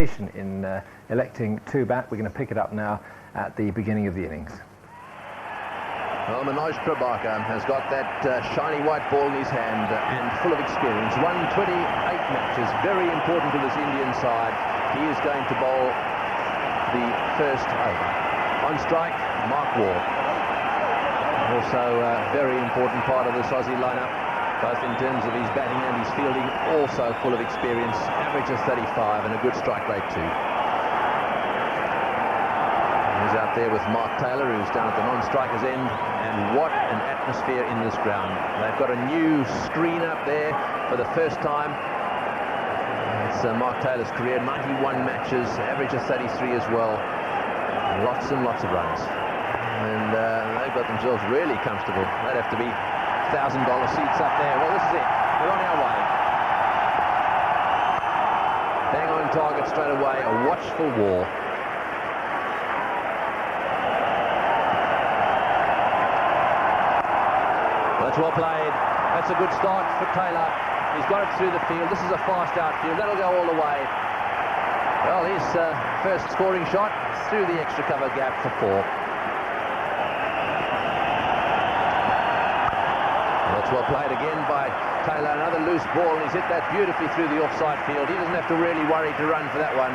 in electing two back. We're going to pick it up now at the beginning of the innings. Well, Manoj Prabhakar has got that shiny white ball in his hand and full of experience. Won 28 matches, very important to this Indian side. He is going to bowl the first over. On strike, Mark Waugh. Also a very important part of this Aussie lineup, both in terms of his batting and his fielding, also full of experience, average of 35 and a good strike rate too. He's out there with Mark Taylor, who's down at the non-strikers end, and what an atmosphere in this ground. They've got a new screen up there for the first time. It's Mark Taylor's career, 91 matches, average of 33 as well. Lots and lots of runs. And they've got themselves really comfortable. They'd have to be $1,000 seats up there. Well, this is it. We're on our way. Bang on target straight away. A watchful Waugh. That's well played. That's a good start for Taylor. He's got it through the field. This is a fast outfield. That'll go all the way. Well, his first scoring shot through the extra cover gap for 4. That's well played again by Taylor. Another loose ball, and he's hit that beautifully through the offside field. He doesn't have to really worry to run for that one.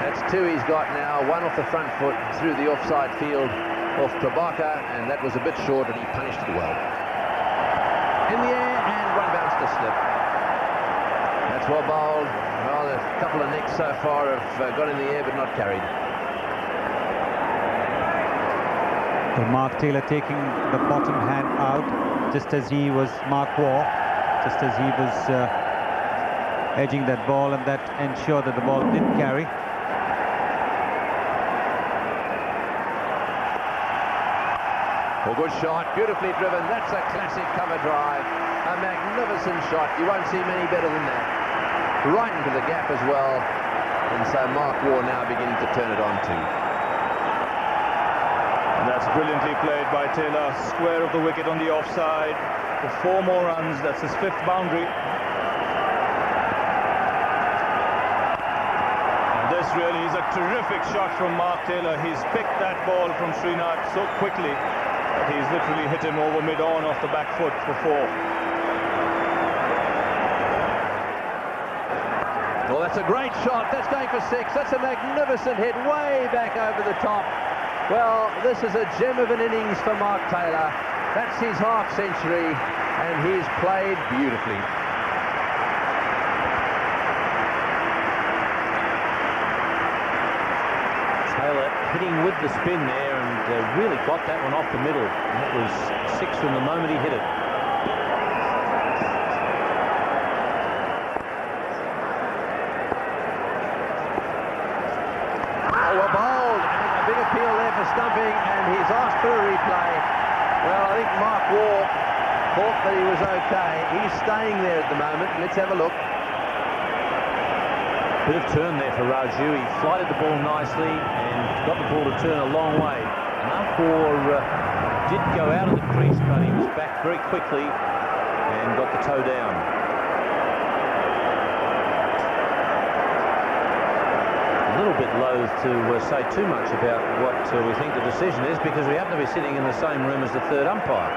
That's 2 he's got now. 1 off the front foot through the offside field off Prabhakar, and that was a bit short, and he punished it well. In the air, and one bounced to slip. That's well bowled. Well, a couple of nicks so far have got in the air but not carried. So Mark Taylor taking the bottom hand out, just as he was Mark Waugh, just as he was edging that ball, and that ensured that the ball did carry. A good shot, beautifully driven. That's a classic cover drive. A magnificent shot. You won't see many better than that. Right into the gap as well. And so Mark Waugh now beginning to turn it on too. And that's brilliantly played by Taylor. Square of the wicket on the offside. For 4 more runs. That's his 5th boundary. And this really is a terrific shot from Mark Taylor. He's picked that ball from Srinath so quickly. He's literally hit him over mid-on off the back foot for 4. Well, that's a great shot. That's going for 6. That's a magnificent hit way back over the top. Well, this is a gem of an innings for Mark Taylor. That's his half century, and he's played beautifully. Taylor hitting with the spin there, and really got that one off the middle. And that was 6 from the moment he hit it. Oh, well bowled, and a big appeal there for stumping, and he's asked for a replay. Well, I think Mark Waugh thought that he was okay. He's staying there at the moment. Let's have a look. Bit of turn there for Raju. He flighted the ball nicely and got the ball to turn a long way. Mark Waugh did go out of the crease, but he was back very quickly and got the toe down. A little bit loath to say too much about what we think the decision is, because we happen to be sitting in the same room as the third umpire,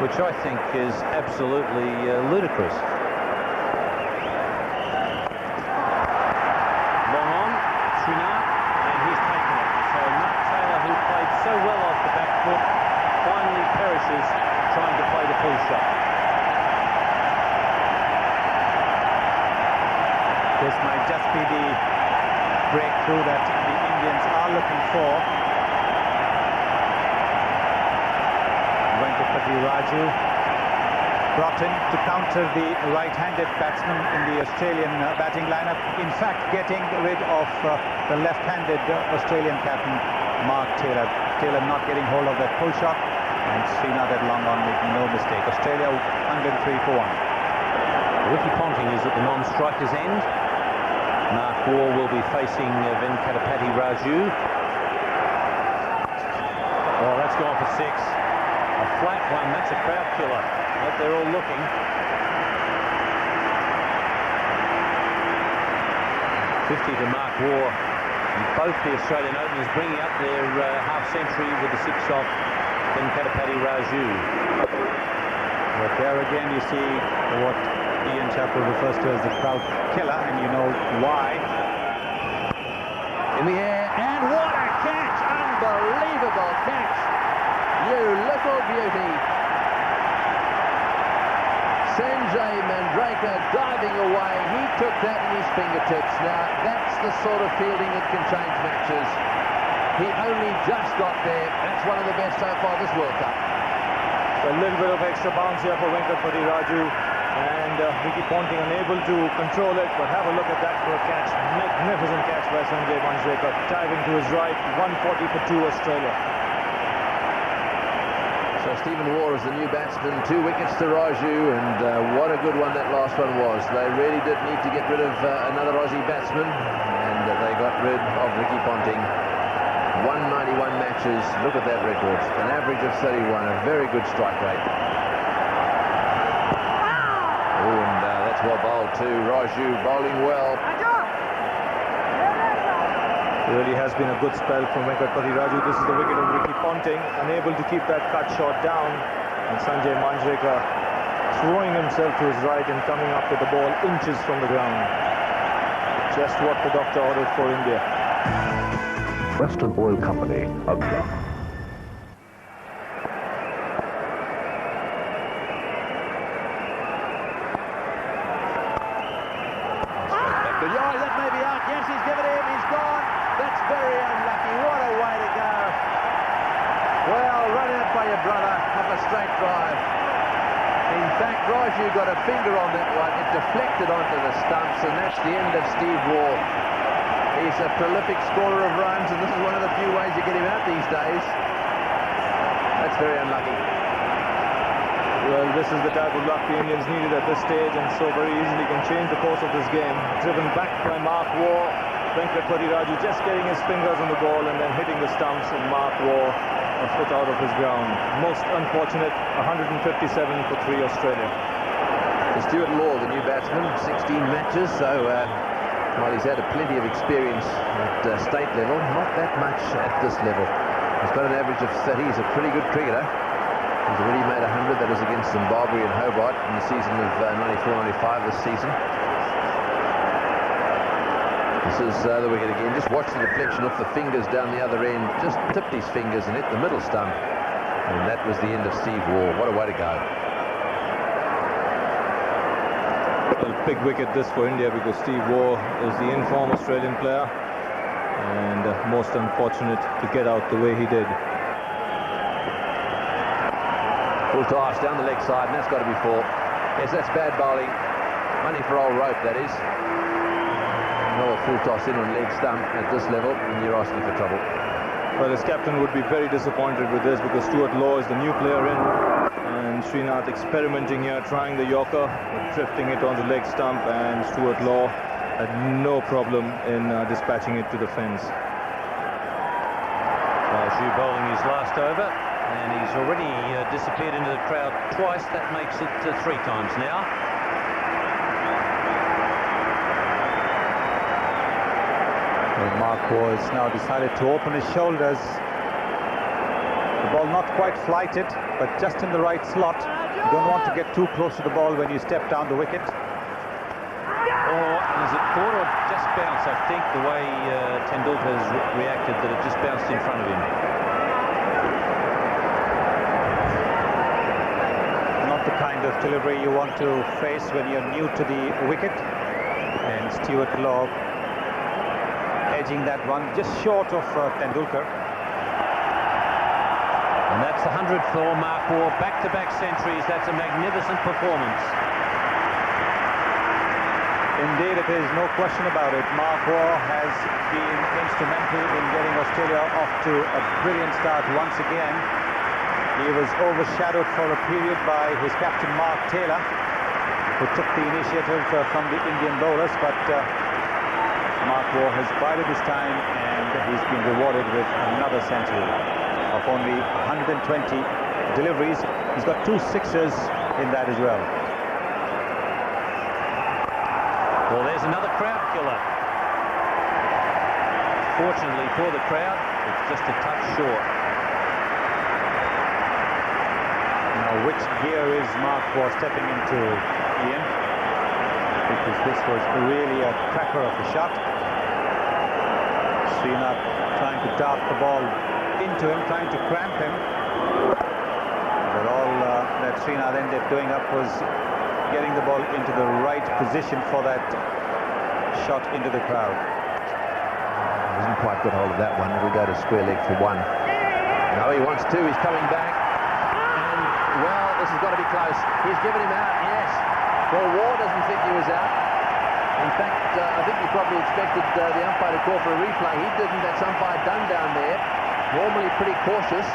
which I think is absolutely ludicrous. So well off the back foot, finally perishes trying to play the full shot. This might just be the breakthrough that the Indians are looking for. Venkatapati Raju brought in to counter the right-handed batsman in the Australian batting lineup. In fact, getting rid of the left-handed Australian captain Mark Taylor. Taylor not getting hold of that pull shot, and Srinath had long on, making no mistake. Australia 103 for 1. Ricky Ponting is at the non-strikers end. Mark Waugh will be facing Venkatapati Raju. Oh, that's gone for 6. A flat one. That's a crowd killer. But they're all looking. 50 to Mark Waugh. And both the Australian openers bringing up their half-century with the 6 off Venkatapati Raju. But there again you see what Ian Chappell refers to as the crowd killer, and you know why. In the air, and what a catch! Unbelievable catch! You little beauty! Sanjay Manjrekar diving away. He took that in his fingertips. Now, that's the sort of fielding that can change matches. He only just got there. That's one of the best so far this World Cup. A little bit of extra bounce here for Venkatapati Raju, and Ricky Ponting unable to control it, but have a look at that for a catch. Magnificent catch by Sanjay Manjrekar, diving to his right. 140 for 2 Australia. So Stephen Waugh is the new batsman, 2 wickets to Raju, and what a good one that last one was. They really did need to get rid of another Aussie batsman, and they got rid of Ricky Ponting. 191 matches, look at that record, an average of 31, a very good strike rate. Oh, and that's well bowled too. Raju bowling well. It really has been a good spell from Venkatapati Raju. This is the wicket of Ricky Ponting, unable to keep that cut shot down, and Sanjay Manjrekar throwing himself to his right and coming up with the ball inches from the ground. Just what the doctor ordered for India. Western Oil Company. Good yard, that may be out. Yes, he's given him. He's gone. That's very unlucky. What a way to go. Well, run out by your brother off a straight drive. In fact, Raju got a finger on that one. It deflected onto the stumps, and that's the end of Steve Waugh. He's a prolific scorer of runs, and this is one of the few ways you get him out these days. That's very unlucky. Well, this is the type of luck the Indians needed at this stage, and so very easily can change the course of this game. Driven back by Mark Waugh, Venkatapati Raju just getting his fingers on the ball and then hitting the stumps, and Mark Waugh a foot out of his ground. Most unfortunate, 157 for 3 Australia. Stuart Law, the new batsman, 16 matches, so while he's had plenty of experience at state level, not that much at this level. He's got an average of 30. He's a pretty good cricketer. He's already made 100. That was against Zimbabwe and Hobart in the season of 94-95 this season. This is the wicket again. Just watch the deflection off the fingers down the other end. Just tipped his fingers and hit the middle stump. And that was the end of Steve Waugh. What a way to go. Well, big wicket this for India, because Steve Waugh is the in-form Australian player, and most unfortunate to get out the way he did. Full toss down the leg side, and that's got to be 4. Yes, that's bad bowling. Money for old rope, that is. No, a full toss in on leg stump at this level, and you're asking for trouble. Well, his captain would be very disappointed with this, because Stuart Law is the new player in, and Srinath experimenting here, trying the Yorker, drifting it on the leg stump, and Stuart Law had no problem in dispatching it to the fence. Raju bowling his last over, and he's already disappeared into the crowd twice. That makes it 3 times now. Well, Mark Waugh has now decided to open his shoulders. The ball not quite flighted, but just in the right slot. You don't want to get too close to the ball when you step down the wicket. Or is it caught or just bounced? I think the way Tendulkar has reacted, that it just bounced in front of him. Not the kind of delivery you want to face when you're new to the wicket. And Stuart Law edging that one just short of Tendulkar. And that's the 100th for Mark Waugh. Back-to-back centuries. That's a magnificent performance. Indeed, it is no question about it. Mark Waugh has been instrumental in getting Australia off to a brilliant start once again. He was overshadowed for a period by his captain Mark Taylor, who took the initiative from the Indian bowlers, but Mark Waugh has bided his time, and he's been rewarded with another century. Of only 120 deliveries, he's got 2 sixers in that as well. Well, there's another crowd killer. Unfortunately for the crowd, it's just a touch short. Now, which gear is Mark Waugh stepping into, Ian? Because this was really a cracker of a shot. Srinath trying to dart the ball into him, trying to cramp him. But all that Srinath ended doing up was getting the ball into the right position for that shot into the crowd. Doesn't quite get hold of that one. It'll go to square leg for one. No, he wants two. He's coming back. And, well, this has got to be close. He's given him out, yes. Well, Waugh doesn't think he was out. In fact, I think he probably expected the umpire to call for a replay. He didn't. That's umpire done down there. Normally pretty cautious.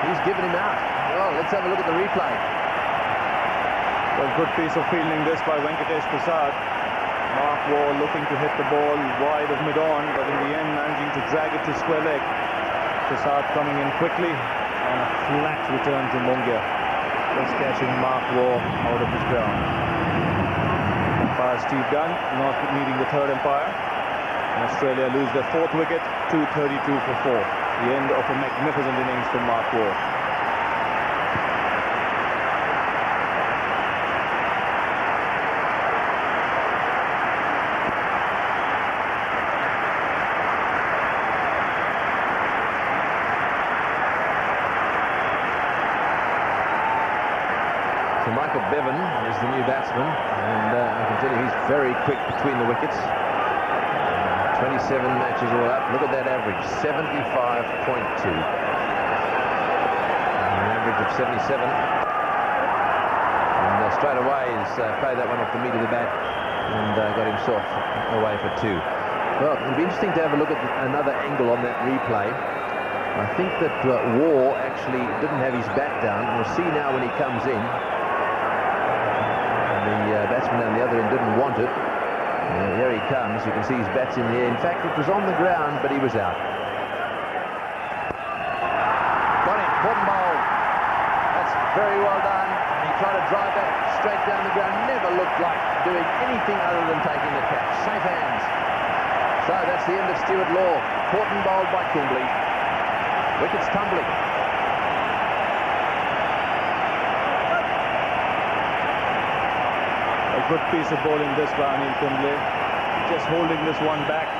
He's given him out. Well, let's have a look at the replay. Well, good piece of fielding this by Venkatesh Prasad. Mark Waugh looking to hit the ball wide of mid-on, but in the end managing to drag it to square leg. Prasad coming in quickly and a flat return to Mungia. Just catching Mark Waugh out of his ground. Umpire Steve Dunn not needing the third umpire. And Australia lose their fourth wicket, 232 for 4. The end of a magnificent innings from Mark Waugh. Michael Bevan is the new batsman, and I can tell you he's very quick between the wickets. 27 matches all up. Look at that average, 75.2. An average of 77. And straight away he's played that one off the meat of the bat and got himself away for 2. Well, it'll be interesting to have a look at another angle on that replay. I think that Waugh actually didn't have his bat down. We'll see now when he comes in. The batsman down the other end didn't want it. Here he comes. You can see his bat's in the air. In fact, it was on the ground, but he was out. Got him. Caught and bowled. That's very well done. He tried to drive that straight down the ground. Never looked like doing anything other than taking the catch. Safe hands. So that's the end of Stuart Law. Caught and bowled by Kumble. Wickets tumbling. Good piece of bowling this by Anil Kumble, just holding this one back.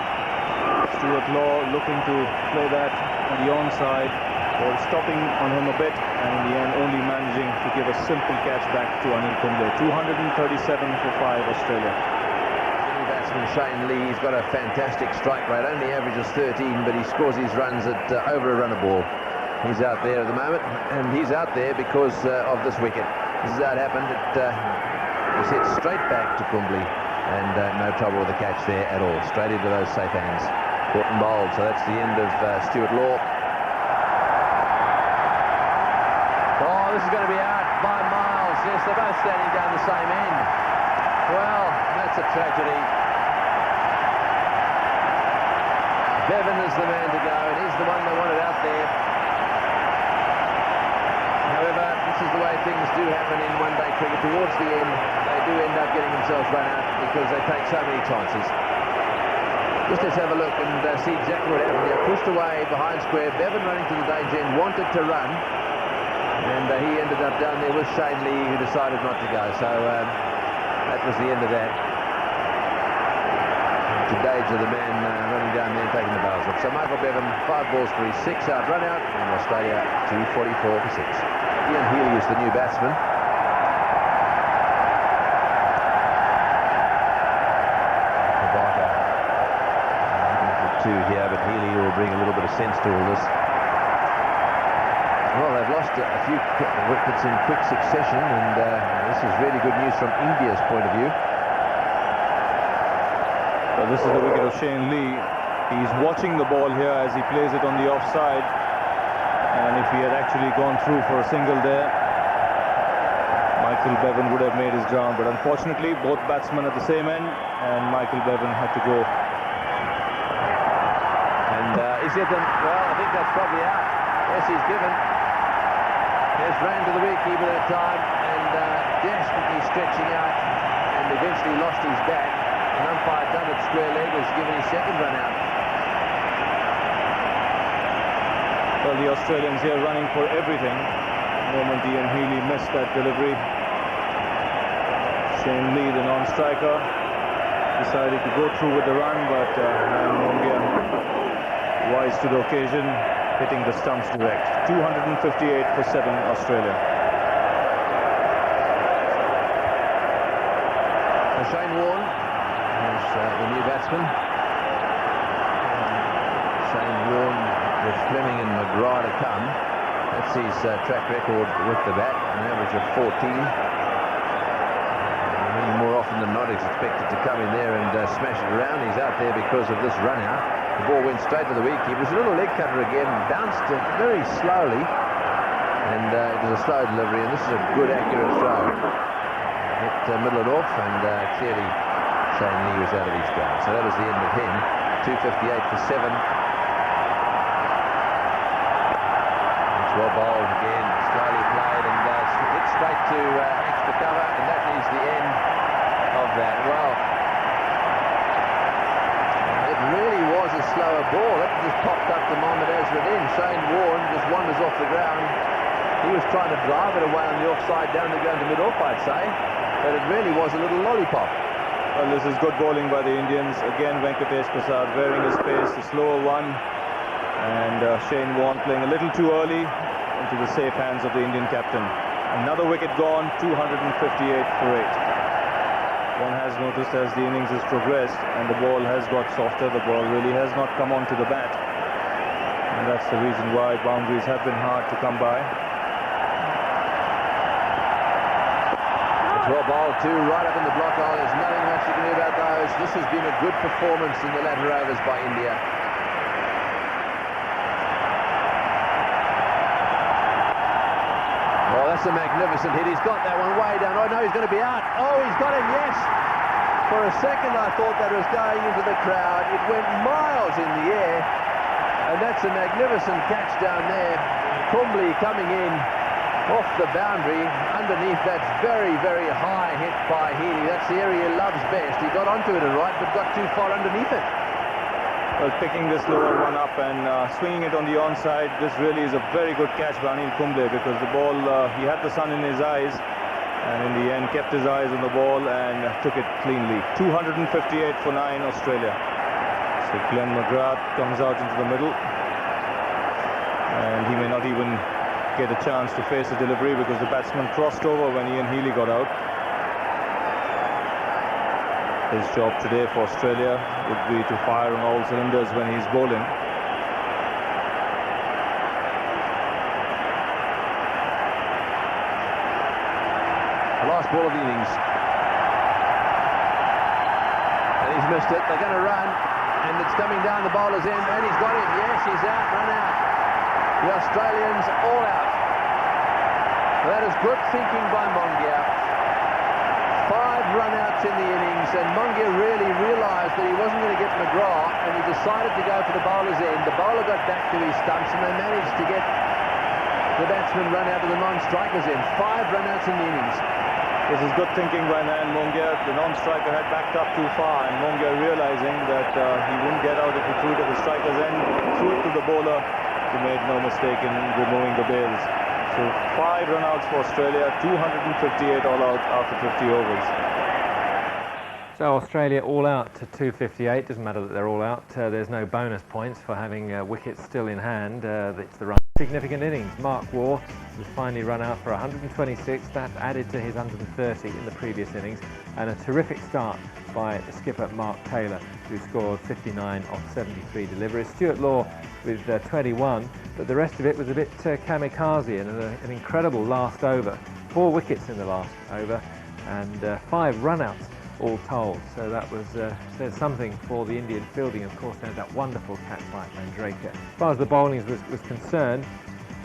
Stuart Law looking to play that on the onside, or stopping on him a bit, and in the end only managing to give a simple catch back to Anil Kumble. 237 for 5 Australia. New batsman Shane Lee, he's got a fantastic strike rate, only averages 13, but he scores his runs at over a run a ball. He's out there at the moment, and he's out there because of this wicket. This is how it happened. Was hit straight back to Kumble, and no trouble with the catch there at all. Straight into those safe hands. Caught and bowled. So that's the end of Stuart Law. Oh, this is going to be out by miles. Yes, they're both standing down the same end. Well, that's a tragedy. Bevan is the man to go, and he's the one they wanted out there. However, this is the way things do happen in one-day cricket. Towards the end, they do end up getting themselves run out because they take so many chances. Just let's have a look and see exactly what happened there. Pushed away behind square. Bevan running to the danger end, wanted to run. And he ended up down there with Shane Lee, who decided not to go. So that was the end of that. Jadeja, the man running down there and taking the bails off. So Michael Bevan, 5 balls for his 6-out run out, and Australia 244 for 6. Ian Healy is the new batsman. Kabaka for 2 here, but Healy will bring a little bit of sense to all this. Well, they've lost a few wickets in quick succession, and this is really good news from India's point of view. Well, this is the wicket of Shane Lee. He's watching the ball here as he plays it on the offside. And if he had actually gone through for a single there, Michael Bevan would have made his ground. But unfortunately, both batsmen at the same end, and Michael Bevan had to go. And he's hit them. Well, I think that's probably out. Yes, he's given. He's ran to the wicketkeeper that time, and desperately stretching out, and eventually lost his bat. An umpire done at square leg, has given his second run out. the Australians here running for everything. The moment Ian Healy missed that delivery, Shane Lee, the non-striker, decided to go through with the run, but Mongia, wise to the occasion, hitting the stumps direct. 258 for 7, Australia. Shane Warne is the new batsman. Shane Warne with Fleming and McGrath to come. That's his track record with the bat, an average of 14. More often than not, he's expected to come in there and smash it around. He's out there because of this run out. The ball went straight to the wicket. It was a little leg cutter again, bounced it very slowly, and it was a slow delivery, and this is a good accurate throw. Hit middle and off, and clearly Shane Lee was out of his game. So that was the end of him. 258 for 7. It's well bowled again, slowly played, and hit straight to extra cover, and that is the end of that. Well, it really was a slower ball. That just popped up to Mohammad Azharuddin. Shane Warne just wanders off the ground. He was trying to drive it away on the offside down the ground to mid-off, I'd say, but it really was a little lollipop. Well, this is good bowling by the Indians. Again, Venkatesh Prasad wearing his pace, the slower one, and Shane Warne playing a little too early into the safe hands of the Indian captain. Another wicket gone, 258 for 8. One has noticed as the innings has progressed and the ball has got softer, the ball really has not come onto the bat. And that's the reason why boundaries have been hard to come by. It's well bowled too, right up in the block hole. There's nothing much you can do about those. This has been a good performance in the latter overs by India. Oh, that's a magnificent hit. He's got that one way down. Oh, no, he's going to be out. Oh, he's got him, yes. For a second, I thought that was going into the crowd. It went miles in the air. And that's a magnificent catch down there. Kumble coming in off the boundary. Underneath, that's very, very high hit by Healy. That's the area he loves best. He got onto it all right, but got too far underneath it. Well, picking this lower one up and swinging it on the onside, this really is a very good catch by Anil Kumble, because the ball, he had the sun in his eyes, and in the end kept his eyes on the ball and took it cleanly. 258 for 9, Australia. So Glenn McGrath comes out into the middle, and he may not even get a chance to face the delivery because the batsman crossed over when Ian Healy got out. His job today for Australia would be to fire on all cylinders when he's bowling. The last ball of the innings. And he's missed it. They're going to run. And it's coming down the bowler's end. And he's got him. Yes, he's out. Run out. The Australians all out. That is good thinking by Mongia. 5 run-outs in the innings, and Mongia really realised that he wasn't going to get McGrath, and he decided to go for the bowler's end. The bowler got back to his stumps, and they managed to get the batsman run out of the non-striker's end. 5 run-outs in the innings. This is good thinking by Nan Mongia. The non-striker had backed up too far, and Mongia, realising that he wouldn't get out if he threw it at the striker's end, threw it to the bowler. He made no mistake in removing the bails. So 5 run-outs for Australia, 258 all out after 50 overs. So Australia all out to 258. Doesn't matter that they're all out. There's no bonus points for having wickets still in hand. It's the run. Significant innings. Mark Waugh was finally run out for 126. That added to his 130 in the previous innings. And a terrific start by the skipper Mark Taylor, who scored 59 off 73 deliveries. Stuart Law with 21, but the rest of it was a bit kamikaze, and an incredible last over. 4 wickets in the last over, and 5 run-outs all told. So that was says something for the Indian fielding. Of course, there's that wonderful catch by Mandraker. As far as the bowling was concerned,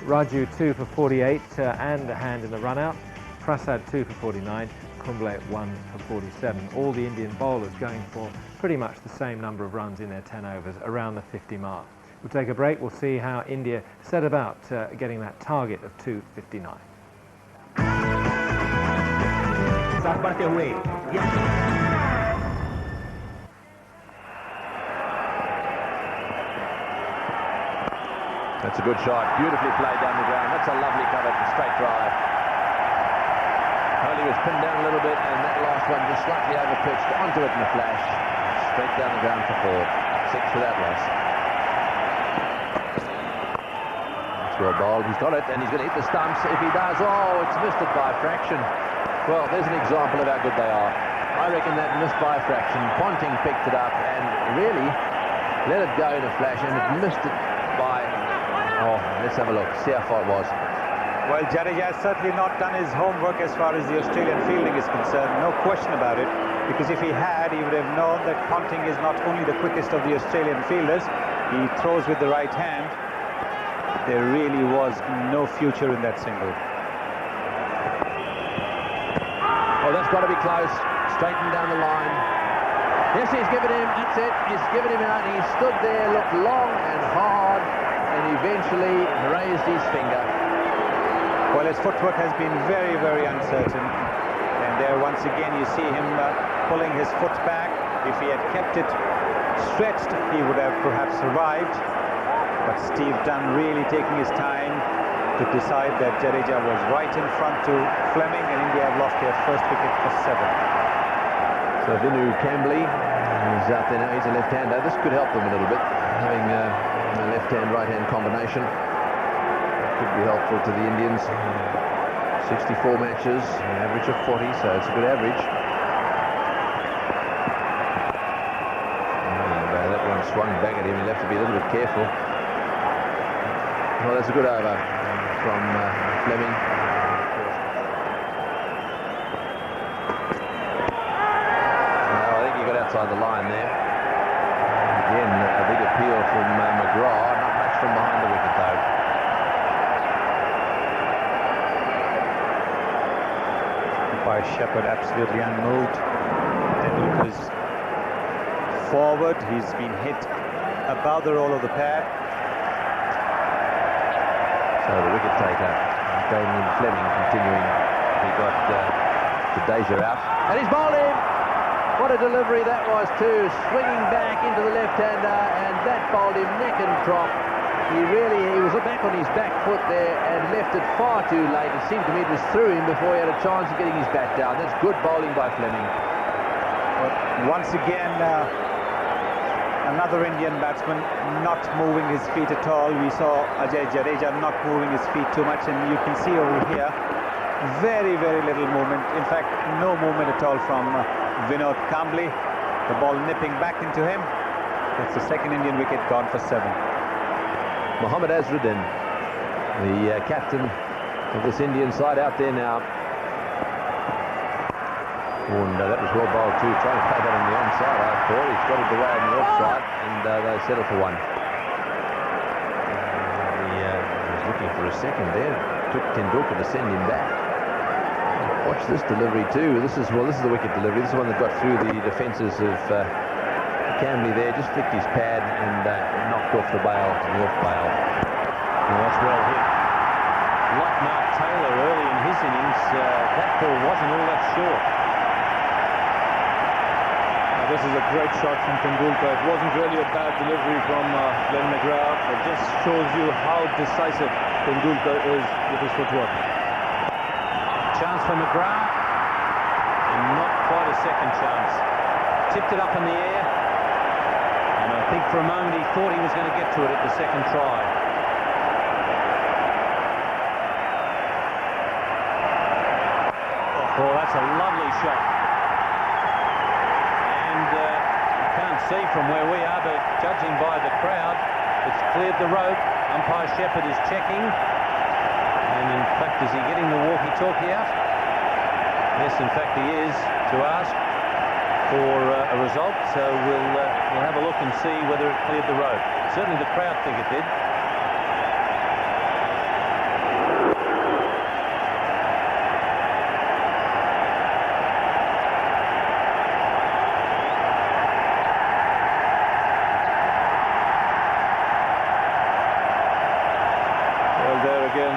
Raju 2 for 48 and a hand in the run-out. Prasad 2 for 49. Kumble 1 for 47. All the Indian bowlers going for pretty much the same number of runs in their 10 overs, around the 50 mark. We'll take a break. We'll see how India set about getting that target of 259. That's a good shot. Beautifully played down the ground. That's a lovely cover. Straight drive. Holy was pinned down a little bit, and that last one just slightly over-pitched onto it in a flash. Straight down the ground for 4. 6 for that loss. That's well bowled. He's got it, and he's going to hit the stumps. If he does, oh, it's missed it by a fraction. Well, there's an example of how good they are. I reckon that missed by a fraction. Ponting picked it up and really let it go in a flash, and it missed it by... Oh, let's have a look, see how far it was. Well, Jadeja has certainly not done his homework as far as the Australian fielding is concerned, no question about it, because if he had, he would have known that Ponting is not only the quickest of the Australian fielders, he throws with the right hand. There really was no future in that single. Oh, that's got to be close, straightened down the line. Yes, he's given him, that's it, he's given him out, he stood there, looked long and hard, and eventually raised his finger. Well, his footwork has been very, very uncertain. And there once again you see him pulling his foot back. If he had kept it stretched, he would have perhaps survived. But Steve Dunn really taking his time to decide that Jadeja was right in front to Fleming, and India have lost their first wicket for 7. So Vinu Cambley is out there now. He's a left-hander. This could help them a little bit, having a left-hand, right-hand combination. Could be helpful to the Indians. 64 matches, an average of 40, so it's a good average. That one swung back at him. He'll have to be a little bit careful. Well, that's a good over from Fleming. I think he got outside the line there. Again, a big appeal from McGrath. Not much from behind the wicket, though. By Shepherd, absolutely unmoved. Tendulkar's forward, he's been hit above the roll of the pad. So the wicket taker, Damien Fleming, continuing. He got Jadeja out, and he's bowled him. What a delivery that was too, swinging back into the left-hander, and that bowled him neck and crop. He was back on his back foot there and left it far too late. It seemed to me it was through him before he had a chance of getting his bat down. That's good bowling by Fleming. But once again, another Indian batsman not moving his feet at all. We saw Ajay Jadeja not moving his feet too much, and you can see over here, very, very little movement. In fact, no movement at all from Vinod Kambli. The ball nipping back into him. That's the second Indian wicket gone for 7. Mohammad Azharuddin, the captain of this Indian side, out there now. And that was well bowled too, trying to play that on the onside. I thought he's got it away on the offside, and they settle for 1. He was looking for a second there. It took Tendulkar to send him back. Watch this delivery too. This is the wicket delivery. This is one that got through the defences of Cambley there. Just flicked his pad and knocked off the bail, the off bail. Well, that's well hit. Like Mark Taylor early in his innings, that ball wasn't all that short. This is a great shot from Tendulkar. It wasn't really a bad delivery from Glenn McGrath. It just shows you how decisive Tendulkar is with his footwork. Chance for McGrath, and not quite a second chance. Tipped it up in the air, and I think for a moment he thought he was going to get to it at the second try. Oh, that's a lovely shot. And you can't see from where we are, but judging by the crowd, it's cleared the rope. Umpire Shepherd is checking. And in fact, is he getting the walkie-talkie out? Yes, in fact he is, to ask for a result. So we'll have a look and see whether it cleared the road. Certainly the crowd think it did.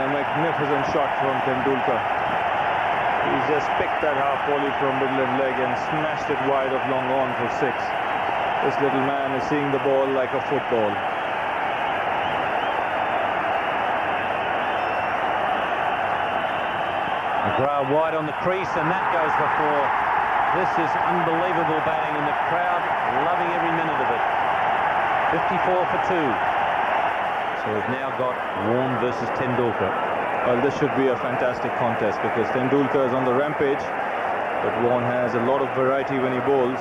Magnificent shot from Tendulkar. He's just picked that half volley from middle leg and smashed it wide of long on for 6. This little man is seeing the ball like a football. McGrath wide on the crease, and that goes for 4. This is unbelievable batting, and the crowd loving every minute of it. 54 for 2. So we've now got Warne versus Tendulkar. Well, this should be a fantastic contest because Tendulkar is on the rampage, but Warne has a lot of variety when he bowls.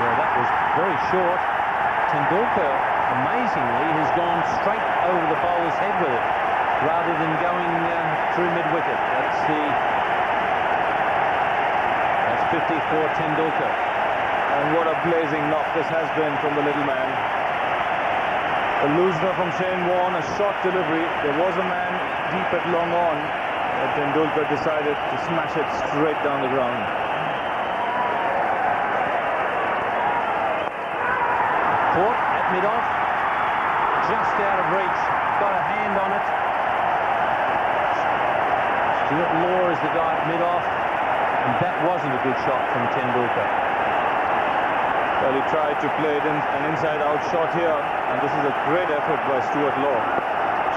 That was very short. Tendulkar, amazingly, has gone straight over the bowler's head with it, rather than going through mid-wicket. That's 54 Tendulkar. And what a blazing knock this has been from the little man. A loosener from Shane Warne, a short delivery. There was a man deep at long on, but Tendulkar decided to smash it straight down the ground. Caught at mid-off, just out of reach, got a hand on it. Stuart Law is the guy at mid-off, and that wasn't a good shot from Tendulkar. Well, he tried to play it in an inside-out shot here, and this is a great effort by Stuart Law.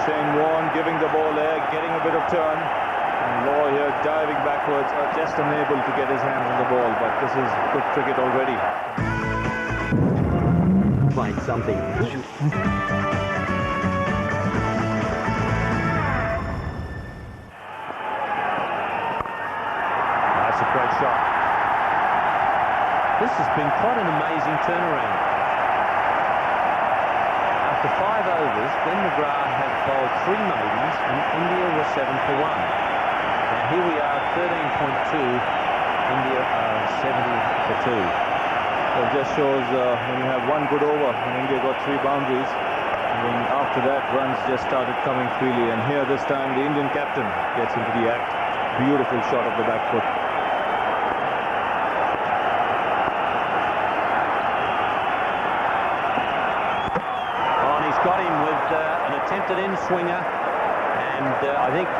Shane Warne giving the ball air, getting a bit of turn, and Law here diving backwards, just unable to get his hands on the ball, but this is good cricket already. Find something. That's a great shot. This has been quite an amazing turnaround. After 5 overs, Glenn McGrath had bowled 3 maidens and India was 7 for 1. Now here we are, 13.2, India are 70 for 2. So it just shows when you have one good over, and India got 3 boundaries, and then after that runs just started coming freely, and here this time the Indian captain gets into the act. Beautiful shot of the back foot. Got him with an attempted in-swinger, and I think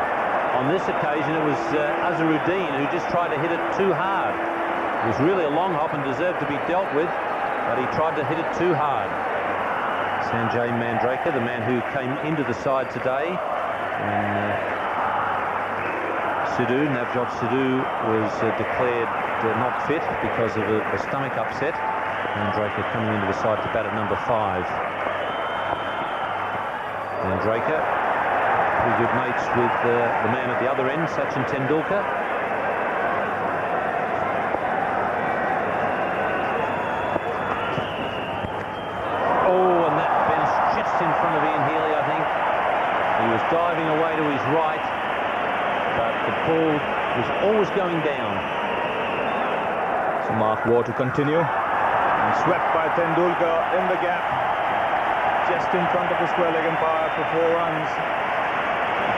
on this occasion it was Azharuddin who just tried to hit it too hard. It was really a long hop and deserved to be dealt with, but he tried to hit it too hard. Sanjay Mandraker, the man who came into the side today, and Navjot Sidhu was declared not fit because of a stomach upset. Mandraker coming into the side to bat at number 5. Mandraker, pretty good mates with the man at the other end, Sachin Tendulkar. Oh, and that bounced just in front of Ian Healy, I think. He was diving away to his right, but the ball was always going down. So Mark Waugh to continue, and swept by Tendulkar in the gap, just in front of the square leg umpire for 4 runs.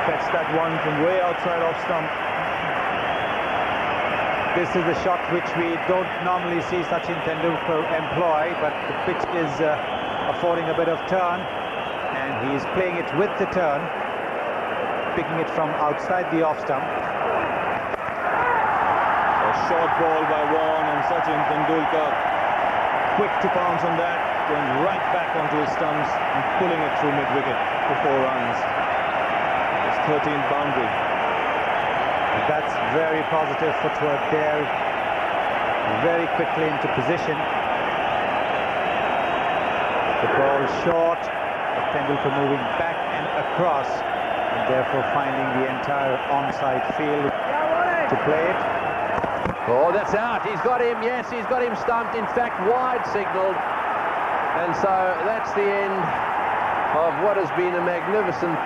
Fetched that one from way outside off stump. This is the shot which we don't normally see Sachin Tendulkar employ, but the pitch is affording a bit of turn, and he's playing it with the turn, picking it from outside the off stump. A short ball by Warne, and Sachin Tendulkar quick to pounce on that, going right back onto his stumps and pulling it through mid-wicket for 4 runs. His 13th boundary. That's very positive footwork there, very quickly into position. The ball short, Tendulkar moving back and across, and therefore finding the entire onside field to play it. Oh, that's out. He's got him. Yes, he's got him stumped. In fact, wide signalled. And so that's the end of what has been a magnificent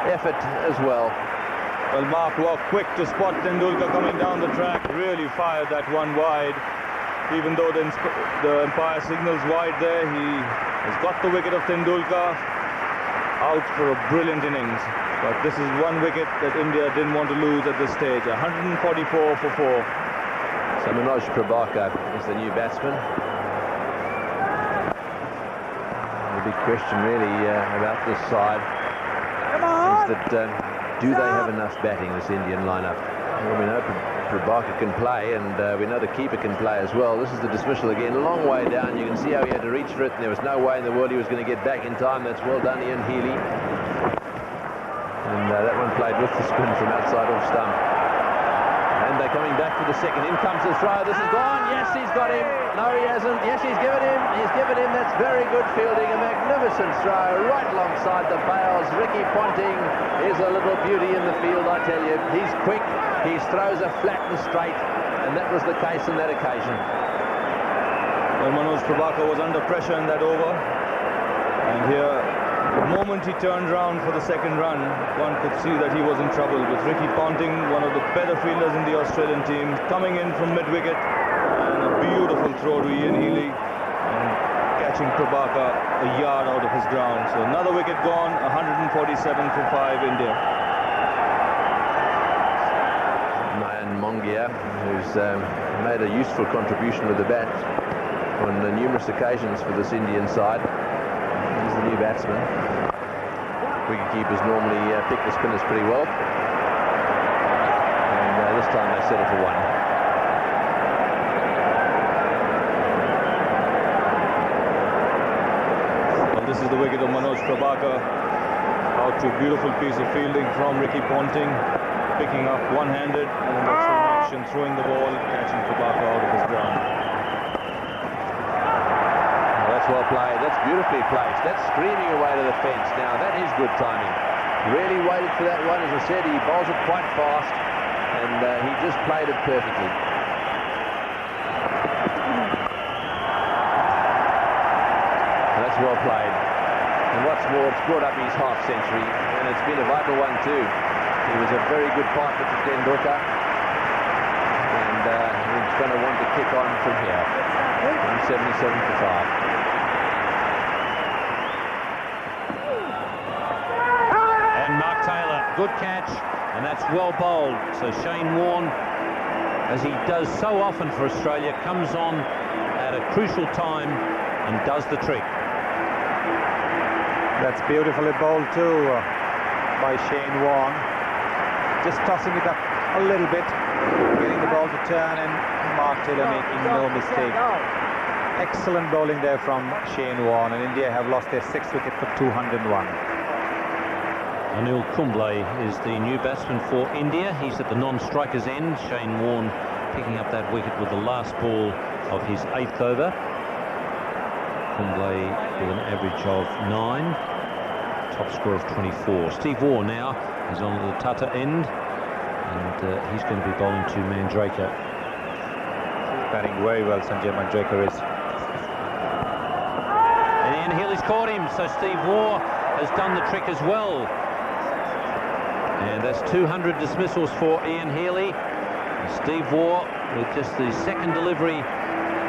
effort as well. Well, Mark Waugh quick to spot Tendulkar coming down the track, really fired that one wide. Even though the umpire signals wide there, he has got the wicket of Tendulkar out for a brilliant innings. But this is one wicket that India didn't want to lose at this stage. 144 for 4. So Manoj Prabhakar is the new batsman. The big question really about this side is that do they have enough batting, this Indian lineup? I mean, Prabhakar can play, and we know the keeper can play as well. This is the dismissal again, a long way down. You can see how he had to reach for it, and there was no way in the world he was going to get back in time. That's well done, Ian Healy. And that one played with the spin from outside off stump. And they're coming back for the second. In comes the throw. This is gone. Yes, he's got him. No, he hasn't. Yes, he's given him. He's given him. That's very good fielding. A magnificent throw right alongside the bails. Ricky Ponting is a little beauty in the field, I tell you. He's quick. His throws are flat and straight. And that was the case on that occasion. Well, Manoj Prabhakar was under pressure in that over. And here, the moment he turned round for the second run, one could see that he was in trouble with Ricky Ponting, one of the better fielders in the Australian team, coming in from mid-wicket, and a beautiful throw to Ian Healy and catching Prabhakar a yard out of his ground. So another wicket gone, 147 for 5 India. Mayan Mongia, who's made a useful contribution with the bat on numerous occasions for this Indian side. He's the new batsman. Wicketkeepers normally pick the spinners pretty well. And this time they settle for one. Well, this is the wicket of Manoj Prabhakar. Out to a beautiful piece of fielding from Ricky Ponting, picking up one-handed, and then that's in action, throwing the ball, catching Prabhakar out of his ground. Well played. That's beautifully placed. That's screaming away to the fence. Now that is good timing. Really waited for that one. As I said, he bowls it quite fast, and he just played it perfectly. And that's well played. And what's more, it's brought up his half century, and it's been a vital one too. He was a very good partner to Tendulkar, and he's going to want to kick on from here. 177 for 5. Good catch, and that's well bowled. So Shane Warne, as he does so often for Australia, comes on at a crucial time and does the trick. That's beautifully bowled too by Shane Warne. Just tossing it up a little bit, getting the ball to turn, and Mark Taylor making no mistake. Excellent bowling there from Shane Warne, and India have lost their 6th wicket for 201. Anil Kumble is the new batsman for India. He's at the non-striker's end. Shane Warne picking up that wicket with the last ball of his 8th over. Kumble with an average of 9. Top score of 24. Steve Waugh now is on the Tata end, and he's going to be bowling to Mandraker. Batting very well, Sanjay Mandraker is. And Ian Healy's caught him, so Steve Waugh has done the trick as well. And that's 200 dismissals for Ian Healy. And Steve Waugh, with just the second delivery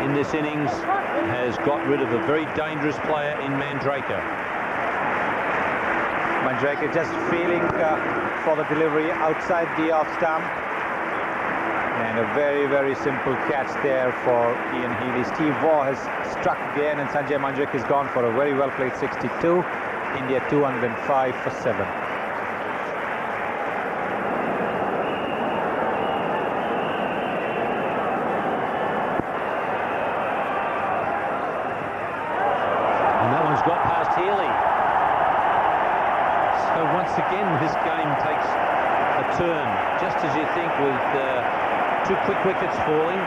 in this innings, has got rid of a very dangerous player in Mandraker. Mandraker just feeling for the delivery outside the off stump. And a very, very simple catch there for Ian Healy. Steve Waugh has struck again, and Sanjay Mandraker has gone for a very well played 62. India 205 for 7. Got past Healy. So once again this game takes a turn, just as you think, with 2 quick wickets falling,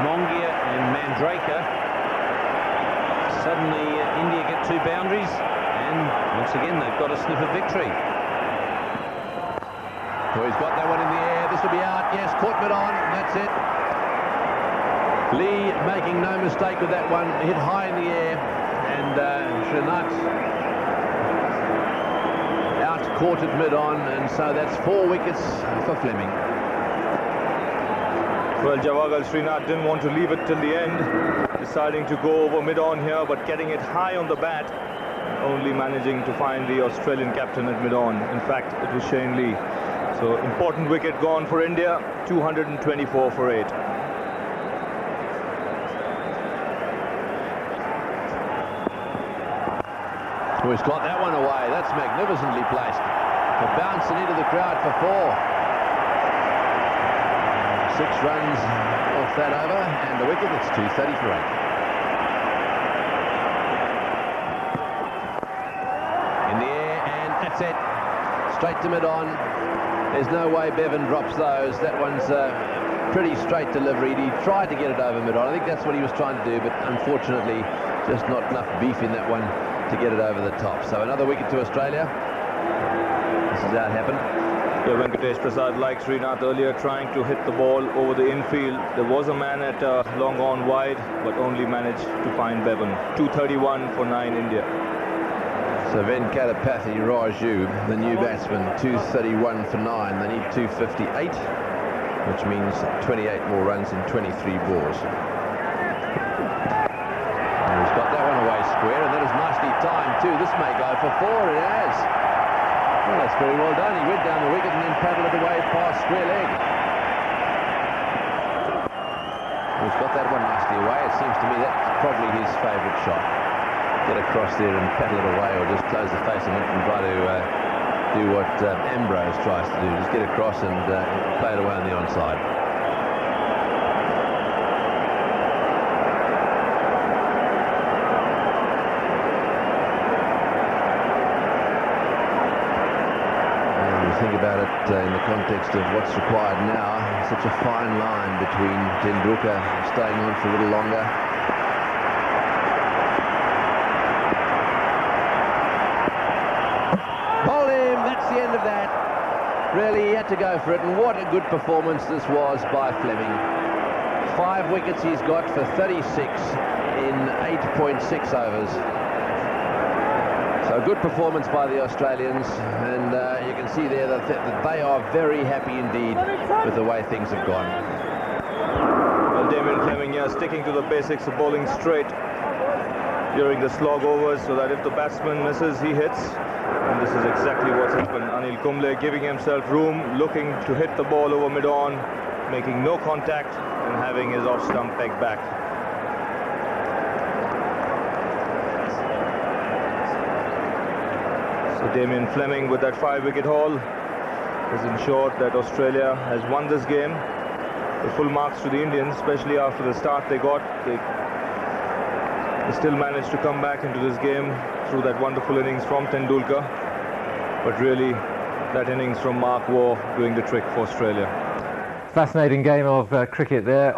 Mongia and Mandraker. Suddenly India get 2 boundaries, and once again they've got a sniff of victory. So he's got that one in the air. This will be out. Yes, caught mid-on. That's it. Lee making no mistake with that one. Hit high in the air. And Srinath out caught it mid-on, and so that's 4 wickets for Fleming. Well, Javagal Srinath didn't want to leave it till the end, deciding to go over mid-on here, but getting it high on the bat, only managing to find the Australian captain at mid-on. In fact, it was Shane Lee. So important wicket gone for India, 224 for 8. Oh, he's got that one away. That's magnificently placed. For bouncing into the crowd for 4. 6 runs off that over, and the wicket. It's 230 for 8. In the air, and that's it. Straight to mid-on. There's no way Bevan drops those. That one's pretty straight delivery. He tried to get it over mid-on. I think that's what he was trying to do, but unfortunately just not enough beef in that one to get it over the top. So another wicket to Australia. This is how it happened. Yeah, Venkatesh Prasad, like Srinath earlier, trying to hit the ball over the infield. There was a man at long on wide, but only managed to find Bevan. 231 for 9 India. So Venkatapathy Raju, the new batsman, 231 for 9. They need 258, which means 28 more runs in 23 balls. And he's got that one away square, and that is nicely timed too. This may go for 4. It has. Well, that's very well done. He went down the wicket and then paddled it away past square leg. He's got that one nicely away. It seems to me that's probably his favourite shot. Get across there and paddle it away, or just close the face of it and try to do what Ambrose tries to do. Just get across and play it away on the onside. Think about it in the context of what's required now. Such a fine line between Tendulkar staying on for a little longer. Bowled him, that's the end of that. Really, he had to go for it, and what a good performance this was by Fleming. 5 wickets he's got for 36 in 8.6 overs. So a good performance by the Australians, and you can see there that they are very happy indeed with the way things have gone. Well, Damien Fleming here sticking to the basics of bowling straight during the slog overs, so that if the batsman misses, he hits. And this is exactly what's happened. Anil Kumble giving himself room, looking to hit the ball over mid-on, making no contact and having his off-stump peg back. Damien Fleming with that 5-wicket haul has ensured that Australia has won this game. The full marks to the Indians, especially after the start they got. They still managed to come back into this game through that wonderful innings from Tendulkar. But really, that innings from Mark Waugh doing the trick for Australia. Fascinating game of cricket there.